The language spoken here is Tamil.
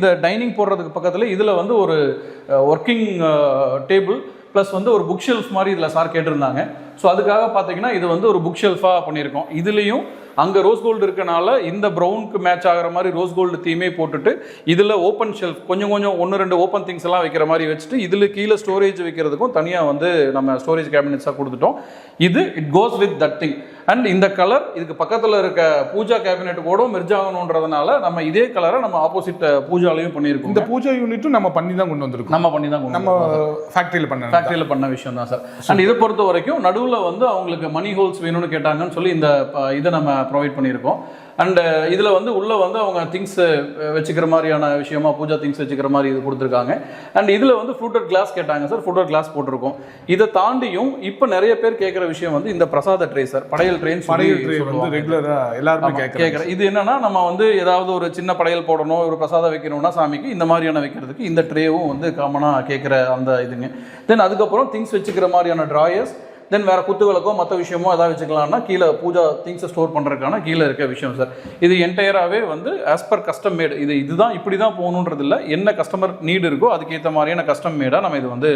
இந்த டைனிங் போடுறதுக்கு பக்கத்தில் இதில் வந்து ஒரு ஒர்க்கிங் டேபிள் ப்ளஸ் வந்து ஒரு புக் ஷெல்ஃப் மாதிரி இதில் சார் கேட்டிருந்தாங்க. ஸோ அதுக்காக பார்த்தீங்கன்னா இது வந்து ஒரு புக் ஷெல்ஃபாக பண்ணியிருக்கோம். இதுலேயும் அங்கே ரோஸ் கோல்டு இருக்கனால இந்த ப்ரௌனுக்கு மேட்ச் ஆகிற மாதிரி ரோஸ் கோல்டு தீமே போட்டுட்டு இதில் ஓப்பன் ஷெல்ஃப் கொஞ்சம் 1-2 ஓப்பன் திங்ஸ் எல்லாம் வைக்கிற மாதிரி வச்சுட்டு இதில் கீழே ஸ்டோரேஜ் வைக்கிறதுக்கும் தனியாக வந்து நம்ம ஸ்டோரேஜ் கேபினெட்ஸாக கொடுத்துட்டோம். இது it goes with that thing. And இந்த கலர் இதுக்கு பக்கத்தில் இருக்க பூஜா கேபினெட் கூட மெர்ஜ் ஆகணுன்றதுனால நம்ம இதே கலரை நம்ம ஆப்போசிட் பூஜாலையும் பண்ணியிருக்கோம். இந்த பூஜா யூனிட்டும் நம்ம பண்ணி தான் கொண்டு வந்திருக்கோம். நம்ம ஃபேக்ட்ரியில் பண்ண விஷயம் தான் சார். அண்ட் இதை பொறுத்த வரைக்கும் நடுவில் வந்து அவங்களுக்கு மணி ஹோல்ஸ் வேணும்னு கேட்டாங்கன்னு சொல்லி இந்த இதை நம்ம ப்ரொவைட் பண்ணியிருக்கோம். அண்ட் இதில் வந்து உள்ளே வந்து அவங்க திங்ஸ் வச்சுக்கிற மாதிரியான விஷயமா பூஜா திங்ஸ் வச்சுக்கிற மாதிரி இது கொடுத்துருக்காங்க. அண்ட் இதில் வந்து ஃப்ளூட்டட் கிளாஸ் கேட்டாங்க சார், ஃப்ளூட்டட் கிளாஸ் போட்டிருக்கோம். இதை தாண்டியும் இப்போ நிறைய பேர் கேட்குற விஷயம் வந்து இந்த பிரசாத ட்ரே சார், படையல் ட்ரே வந்து ரெகுலராக எல்லாருமே கேட்குறேன். இது என்னன்னா நம்ம வந்து ஏதாவது ஒரு சின்ன படையல் போடணும், ஒரு பிரசாதம் வைக்கணும்னா சாமிக்கு இந்த மாதிரியான வைக்கிறதுக்கு இந்த ட்ரேவும் வந்து காமனாக கேட்குற அந்த இதுங்க. தென் அதுக்கப்புறம் திங்ஸ் வச்சுக்கிற மாதிரியான ட்ராயர்ஸ், தென் வேறு குத்துகளுக்கோ மற்ற விஷயமோ ஏதாவது வச்சுக்கலாம்னா கீழே பூஜா திங்ஸை ஸ்டோர் பண்ணுறதுக்கான கீழே இருக்க விஷயம் சார். இது என்டையராகவே வந்து ஆஸ் பர் கஸ்டம் மேடு. இதுதான் இப்படி தான் போகணுன்றது இல்லை, என்ன கஸ்டமர் நீடு இருக்கோ அதுக்கேற்ற மாதிரியான கஸ்டம் மேடாக நம்ம இது வந்து